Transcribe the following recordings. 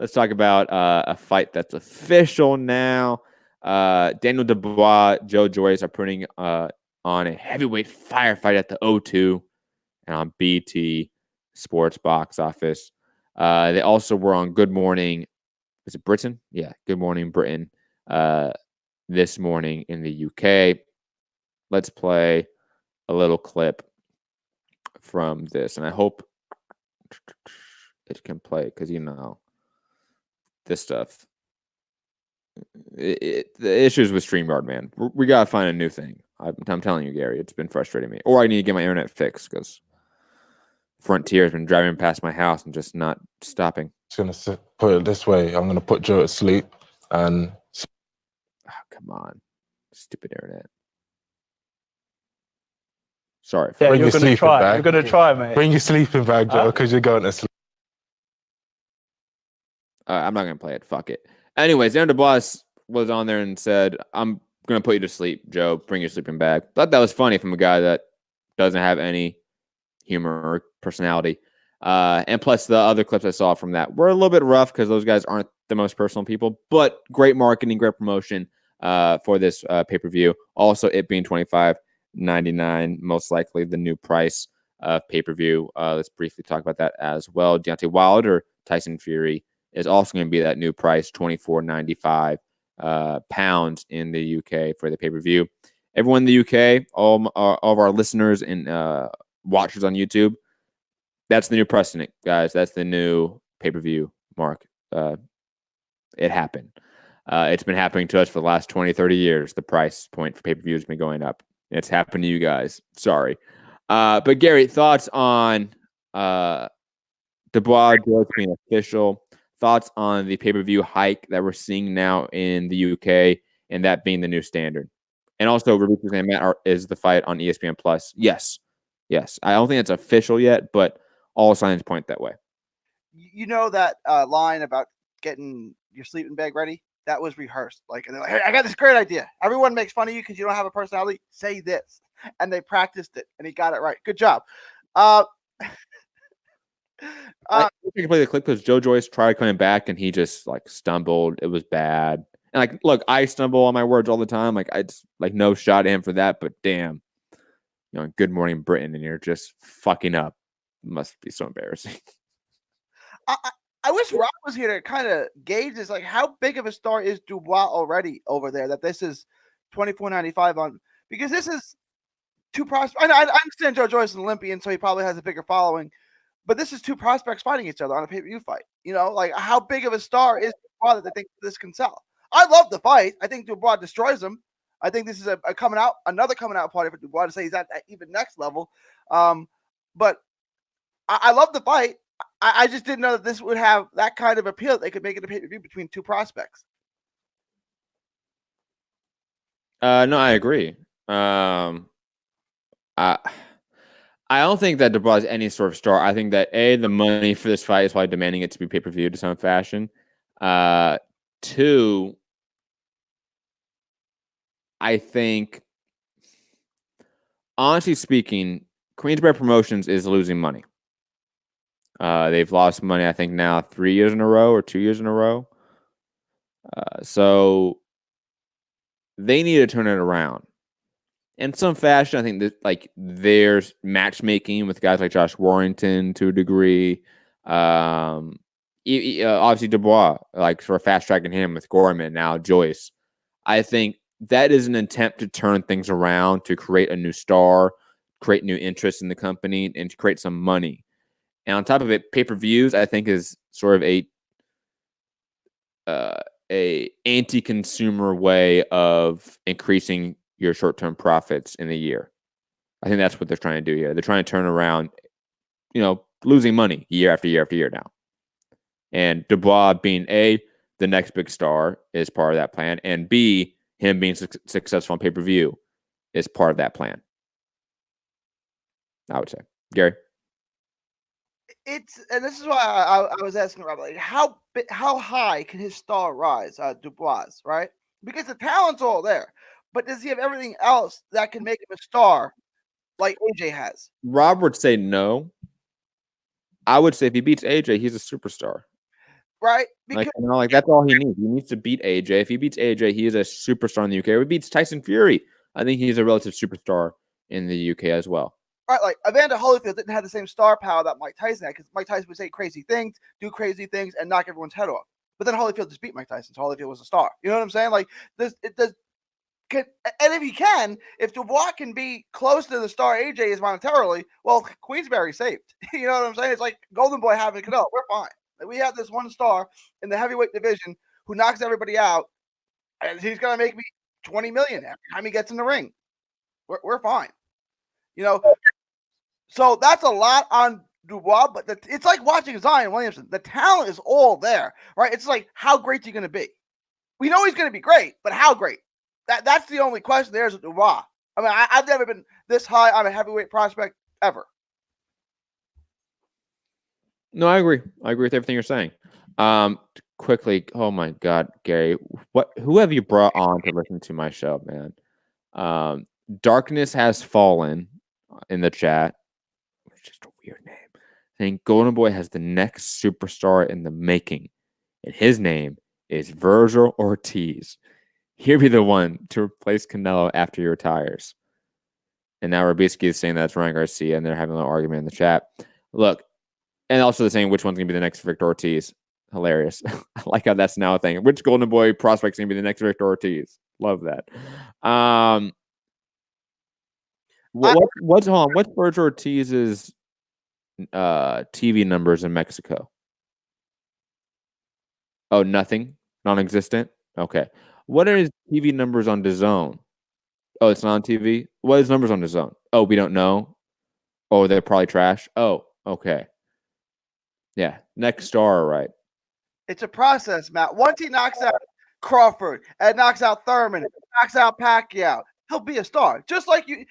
Let's talk about a fight that's official now. Daniel Dubois, Joyce are putting on a heavyweight firefight at the O2 and on BT Sports box office. They also were on Good Morning. Is it Britain? Yeah, Good Morning Britain. This morning in the UK. Let's play a little clip from this, and I hope it can play because this stuff. The issues with StreamYard, man. We gotta find a new thing. I'm telling you, Gary, it's been frustrating me. Or I need to get my internet fixed because Frontier has been driving past my house and just not stopping. I'm just gonna put it this way: I'm gonna put Joe to sleep, and come on, stupid internet. Sorry. Yeah, you're gonna try. You're gonna try, mate. Bring your sleeping bag, Joe, because you're going to sleep. I'm not gonna play it. Fuck it. Anyways, Daniel Dubois was on there and said, "I'm gonna put you to sleep, Joe. Bring your sleeping bag." Thought that was funny from a guy that doesn't have any humor or personality. And plus, the other clips I saw from that were a little bit rough because those guys aren't the most personal people. But great marketing, great promotion for this pay-per-view. Also, it being $25.99, most likely the new price of pay-per-view. Let's briefly talk about that as well. Deontay Wilder, Tyson Fury is also going to be that new price, £24.95 pounds in the UK for the pay-per-view. Everyone in the UK, all of our listeners and watchers on YouTube, that's the new precedent, guys. That's the new pay-per-view mark. It happened. It's been happening to us for the last 20, 30 years. The price point for pay-per-view has been going up. It's happened to you guys. Sorry. But Gary, thoughts on Dubois being official? Thoughts on the pay-per-view hike that we're seeing now in the UK and that being the new standard? And also, Matt, is the fight on ESPN Plus? Yes. I don't think it's official yet, but all signs point that way. You know that line about getting your sleeping bag ready? That was rehearsed. And they're like, "Hey, I got this great idea. Everyone makes fun of you because you don't have a personality. Say this." And they practiced it, and he got it right. Good job. I can play the clip because Joyce tried coming back and he just stumbled. It was bad. And look, I stumble on my words all the time. It's no shot at him for that. But damn, Good Morning Britain, and you're just fucking up. It must be so embarrassing. I wish Rob was here to kind of gauge this. How big of a star is Dubois already over there? That this is $24.95 on, because this is two prospects. I understand Joyce is an Olympian, so he probably has a bigger following. But this is two prospects fighting each other on a pay-per-view fight. How big of a star is Dubois that they think this can sell? I love the fight. I think Dubois destroys him. I think this is another coming out party for Dubois to say he's at that even next level. But I love the fight. I just didn't know that this would have that kind of appeal that they could make it a pay-per-view between two prospects. No, I agree. I don't think that Dubois is any sort of star. I think that the money for this fight is probably demanding it to be pay-per-view to some fashion. Two, I think, honestly speaking, Queensberry Promotions is losing money. They've lost money, I think, now 3 years in a row or 2 years in a row. So they need to turn it around. In some fashion, I think that there's matchmaking with guys like Josh Warrington to a degree. Obviously Dubois, sort of fast tracking him with Gorman, now Joyce. I think that is an attempt to turn things around, to create a new star, create new interest in the company, and to create some money. And on top of it, pay-per-views, I think, is sort of a anti-consumer way of increasing your short-term profits in a year. I think that's what they're trying to do here. They're trying to turn around, losing money year after year after year now. And Dubois being the next big star is part of that plan, and B, him being successful on pay-per-view is part of that plan. I would say. Gary? And this is why I was asking Rob, how high can his star rise, Dubois, right? Because the talent's all there. But does he have everything else that can make him a star like AJ has? Rob would say no. I would say if he beats AJ, he's a superstar. right? Because Like that's all he needs. He needs to beat AJ. If he beats AJ, he is a superstar in the UK. If he beats Tyson Fury, I think he's a relative superstar in the UK as well. right, like Evander Holyfield didn't have the same star power that Mike Tyson had because Mike Tyson would say crazy things, do crazy things, and knock everyone's head off. But then Holyfield just beat Mike Tyson, so Holyfield was a star. You know what I'm saying? Like this, it does. And if Dubois can be close to the star AJ is monetarily, well, Queensberry's saved. You know what I'm saying? It's like Golden Boy having Canelo. We're fine. Like, we have this one star in the heavyweight division who knocks everybody out, and he's gonna make me $20 million every time he gets in the ring. We're fine. You know, so that's a lot on Dubois, but it's like watching Zion Williamson. The talent is all there, right? It's like, how great is he going to be? We know he's going to be great, but how great? That's the only question there is with Dubois. I mean, I've never been this high on a heavyweight prospect ever. No, I agree. I agree with everything you're saying. Quickly, oh my God, Gary, who have you brought on to listen to my show, man? Darkness Has Fallen in the chat, which is just a weird name. I think Golden Boy has the next superstar in the making, and his name is Virgil Ortiz. He'll be the one to replace Canelo after he retires. And now Rabisky is saying that's Ryan Garcia, and they're having a little argument in the chat. Look, and also they're saying which one's going to be the next Victor Ortiz. Hilarious. I like how that's now a thing. Which Golden Boy prospect's going to be the next Victor Ortiz? Love that. What's Virgil Ortiz's TV numbers in Mexico? Oh, nothing? Non-existent? Okay. What are his TV numbers on DAZN? Oh, it's not on TV? What are his numbers on DAZN? Oh, we don't know. Oh, they're probably trash. Oh, okay. Yeah, next star, right? It's a process, Matt. Once he knocks out Crawford and knocks out Thurman, knocks out Pacquiao, he'll be a star. Just like you,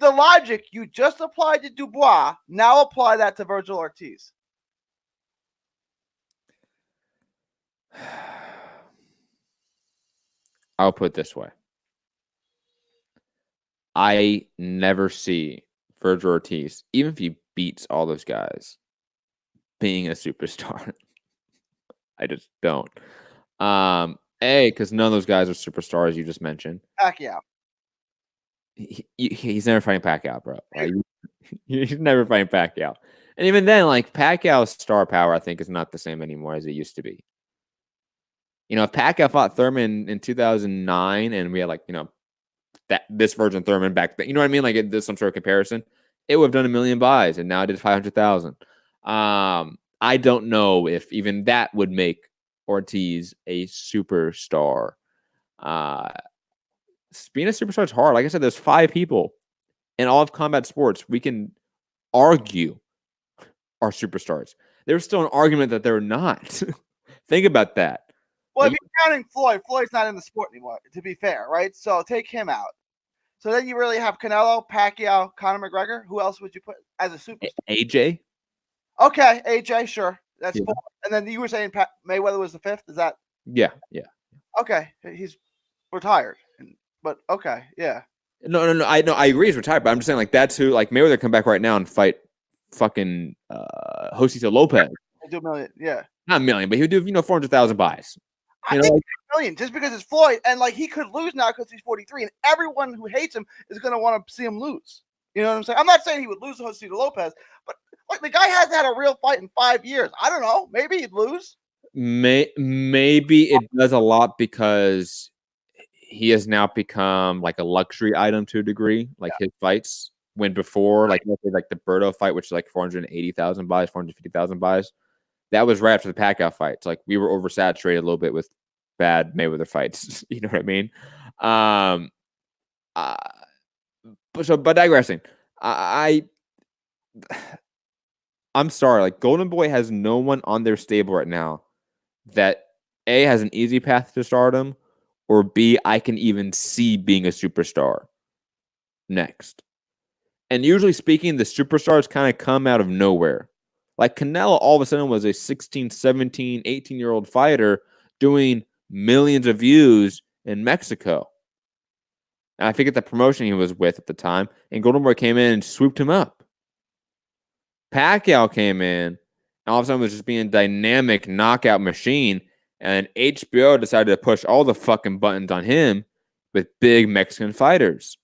the logic you just applied to Dubois, now apply that to Virgil Ortiz. I'll put it this way. I never see Virgil Ortiz, even if he beats all those guys, being a superstar. I just don't. Because none of those guys are superstars you just mentioned. Pacquiao. He's never fighting Pacquiao, bro. Like, he's never fighting Pacquiao. And even then, like, Pacquiao's star power, I think, is not the same anymore as it used to be. You know, if Pacquiao fought Thurman in 2009 and we had, like, you know, this version of Thurman back then, you know what I mean? Like, there's some sort of comparison. It would have done 1 million buys, and now it did 500,000. I don't know if even that would make Ortiz a superstar. Being a superstar is hard. Like I said, there's 5 people in all of combat sports we can argue are superstars. There's still an argument that they're not. Think about that. Well, if you're counting Floyd's not in the sport anymore, to be fair, right? So take him out. So then you really have Canelo, Pacquiao, Conor McGregor. Who else would you put as a superstar? AJ? Okay, AJ, sure. That's 4. Yeah. And then you were saying Mayweather was the 5th? Is that? Yeah. Okay, he's retired. But okay, yeah. No. I agree he's retired, but I'm just saying, like, that's who, like, Mayweather come back right now and fight fucking Josito Lopez. He'll do 1 million, yeah. Not 1 million, but he would do 400,000 buys. I think 1 million just because it's Floyd, and like he could lose now because he's 43, and everyone who hates him is going to want to see him lose. You know what I'm saying? I'm not saying he would lose to Josito Lopez, but like the guy hasn't had a real fight in 5 years. I don't know. Maybe he'd lose. Maybe it does a lot because he has now become like a luxury item to a degree. Like his fights, when before, like the Berto fight, which is like 480,000 buys, 450,000 buys. That was right after the Pacquiao fights. Like we were oversaturated a little bit with bad Mayweather fights. You know what I mean? But digressing, I'm sorry. Like Golden Boy has no one on their stable right now that A, has an easy path to stardom, or B, I can even see being a superstar next. And usually speaking, the superstars kind of come out of nowhere. Like Canelo all of a sudden was a 16, 17, 18-year-old fighter doing millions of views in Mexico. And I forget the promotion he was with at the time. And Golden Boy came in and swooped him up. Pacquiao came in all of a sudden was just being a dynamic knockout machine. And HBO decided to push all the fucking buttons on him with big Mexican fighters.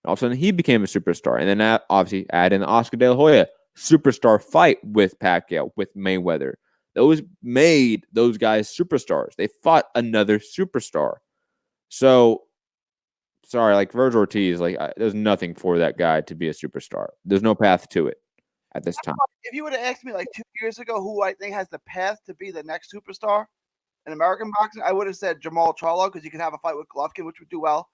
All of a sudden, he became a superstar. And then obviously add in the Oscar De La Hoya superstar fight with Pacquiao, with Mayweather. Those made those guys superstars. They fought another superstar. So, sorry, like Vergil Ortiz, like there's nothing for that guy to be a superstar. There's no path to it at this time. If you would have asked me like 2 years ago who I think has the path to be the next superstar in American boxing, I would have said Jamal Charlo, because you can have a fight with Golovkin, which would do well.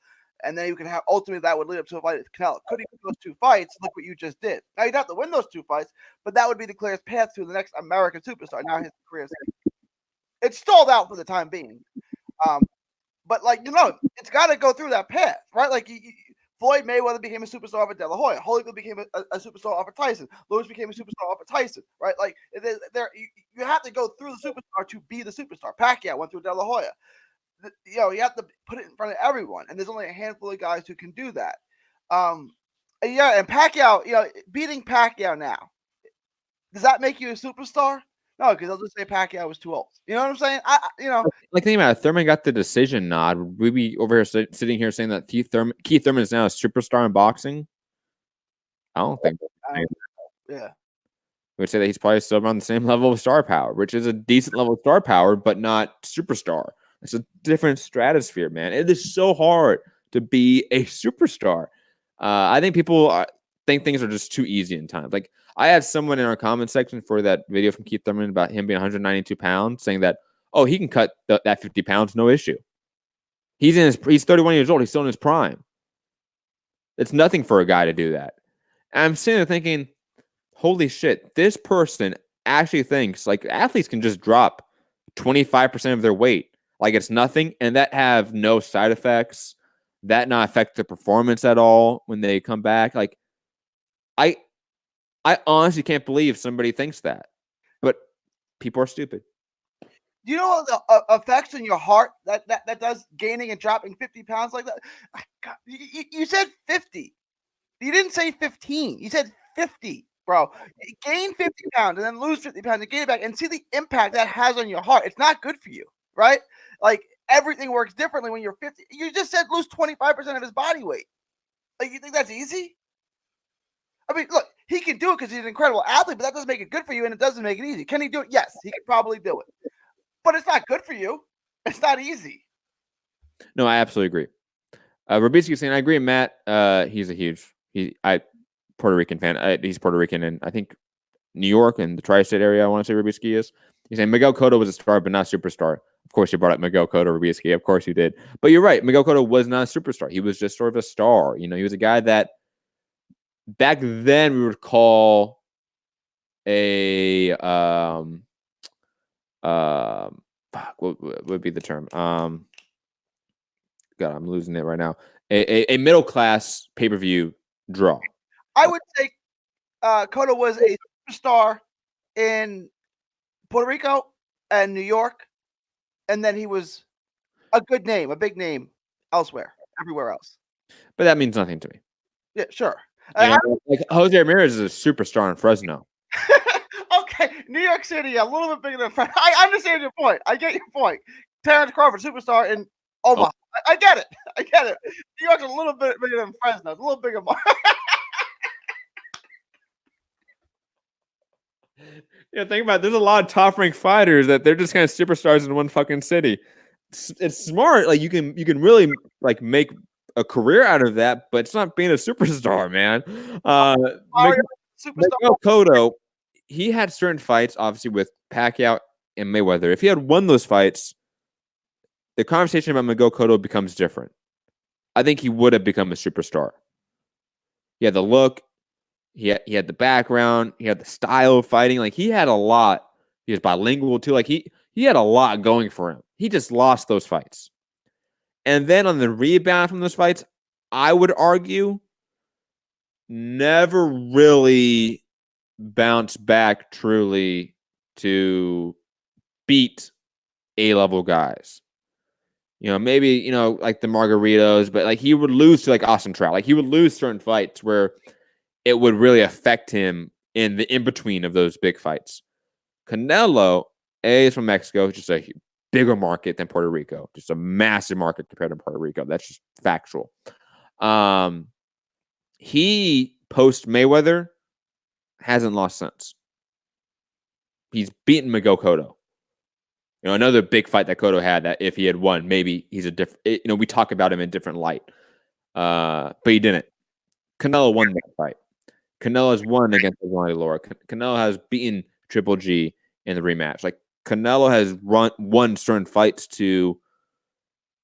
And then you can have, ultimately, that would lead up to a fight with Canelo. Could he win those 2 fights? Look what you just did. Now, you'd have to win those 2 fights, but that would be the clearest path to the next American superstar. Now his career is, it's stalled out for the time being. But, like, it's got to go through that path, right? Like, Floyd Mayweather became a superstar off of De La Hoya. Holyfield became a superstar off of Tyson. Lewis became a superstar off of Tyson, right? Like, you have to go through the superstar to be the superstar. Pacquiao went through De La Hoya. You have to put it in front of everyone, and there's only a handful of guys who can do that. And Pacquiao, beating Pacquiao now, does that make you a superstar? No, because they'll just say Pacquiao was too old. You know what I'm saying? Like, think about it. Thurman got the decision nod. Would we be over here sitting here saying that Keith Thurman is now a superstar in boxing? I don't think. Yeah. We would say that he's probably still around the same level of star power, which is a decent level of star power, but not superstar. It's a different stratosphere, man. It is so hard to be a superstar. I think people think things are just too easy in time. Like, I had someone in our comment section for that video from Keith Thurman about him being 192 pounds saying that, oh, he can cut that 50 pounds, no issue. He's 31 years old. He's still in his prime. It's nothing for a guy to do that. And I'm sitting there thinking, holy shit, this person actually thinks like athletes can just drop 25% of their weight. Like it's nothing, and that have no side effects, that not affect their performance at all when they come back. Like, I honestly can't believe somebody thinks that, but people are stupid. Do you know the effects in your heart that does gaining and dropping 50 pounds like that? God, you said 50. You didn't say 15. You said 50, bro. You gain 50 pounds and then lose 50 pounds and gain it back and see the impact that has on your heart. It's not good for you, right? Like, everything works differently when you're 50. You just said lose 25% of his body weight. Like, you think that's easy? I mean, look, he can do it because he's an incredible athlete, but that doesn't make it good for you, and it doesn't make it easy. Can he do it? Yes, he could probably do it. But it's not good for you. It's not easy. No, I absolutely agree. Robisky saying, I agree, Matt. He's a huge Puerto Rican fan. He's Puerto Rican, and I think New York and the tri-state area, I want to say Robisky is. He's saying Miguel Cotto was a star, but not a superstar. Of course, you brought up Miguel Cotto, Robisky. Of course you did. But you're right. Miguel Cotto was not a superstar. He was just sort of a star. He was a guy that back then we would call a what would be the term? God, I'm losing it right now. A middle class pay-per-view draw. I would say Cotto was a superstar in Puerto Rico and New York, and then he was a good name, a big name elsewhere, everywhere else. But that means nothing to me. Yeah, sure. Like Jose Ramirez is a superstar in Fresno. Okay, New York City, a little bit bigger than Fresno. I understand your point. I get your point. Terrence Crawford, superstar in Omaha. Oh. I get it. New York's a little bit bigger than Fresno. It's a little bigger. Yeah, think about it. There's a lot of top-ranked fighters that they're just kind of superstars in one fucking city. It's smart. Like you can really like make a career out of that, but it's not being a superstar, man. Miguel Cotto, he had certain fights, obviously with Pacquiao and Mayweather. If he had won those fights, the conversation about Miguel Cotto becomes different. I think he would have become a superstar. He had the look. He had the background. He had the style of fighting. Like, he had a lot. He was bilingual, too. Like, he had a lot going for him. He just lost those fights. And then on the rebound from those fights, I would argue, never really bounced back truly to beat A-level guys. Maybe, like the Margaritos, but like he would lose to like Austin Trout. Like he would lose certain fights where it would really affect him in the in-between of those big fights. Canelo, is from Mexico, just a bigger market than Puerto Rico, just a massive market compared to Puerto Rico. That's just factual. He post Mayweather hasn't lost since. He's beaten Miguel Cotto. Another big fight that Cotto had that if he had won, maybe he's a different, we talk about him in different light. But he didn't. Canelo won that fight. Canelo has won against Ronnie Laura. Canelo has beaten Triple G in the rematch. Like, Canelo has won certain fights to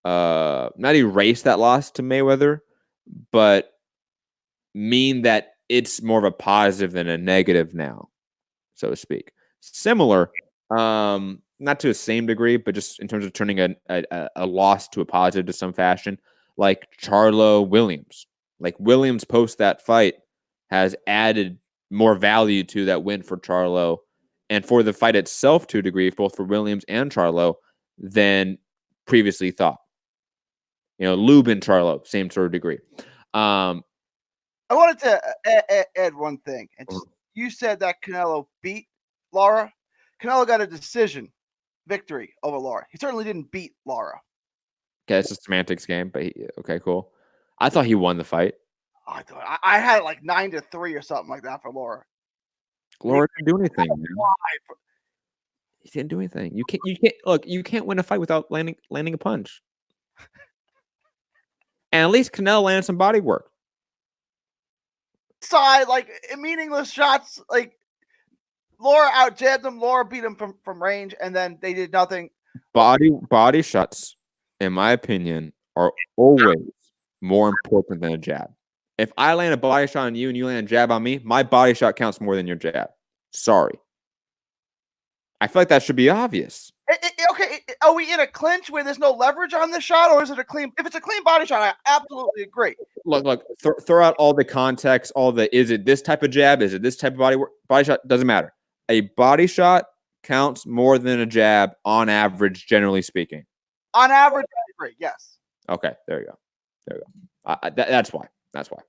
not erase that loss to Mayweather, but mean that it's more of a positive than a negative now, so to speak. Similar, not to the same degree, but just in terms of turning a loss to a positive to some fashion, like Charlo Williams. Like, Williams post that fight has added more value to that win for Charlo and for the fight itself to a degree, both for Williams and Charlo, than previously thought. Lube and Charlo, same sort of degree. I wanted to add one thing. You said that Canelo beat Lara. Canelo got a decision victory over Lara. He certainly didn't beat Lara. Okay, it's a semantics game, but okay, cool. I thought he won the fight. I had like 9-3 or something like that for Lara. Lara didn't do anything. Man. He didn't do anything. You can't win a fight without landing a punch. And at least Canelo landed some body work. Side, like, meaningless shots. Like, Lara out jabbed him. Lara beat him from range, and then they did nothing. Body shots, in my opinion, are always more important than a jab. If I land a body shot on you and you land a jab on me, my body shot counts more than your jab. Sorry. I feel like that should be obvious. Okay, are we in a clinch where there's no leverage on this shot, or is it a clean? If it's a clean body shot, I absolutely agree. Look, throw out all the context, is it this type of jab? Is it this type of body shot? Doesn't matter. A body shot counts more than a jab on average, generally speaking. On average, I agree, yes. Okay, there you go. That's why.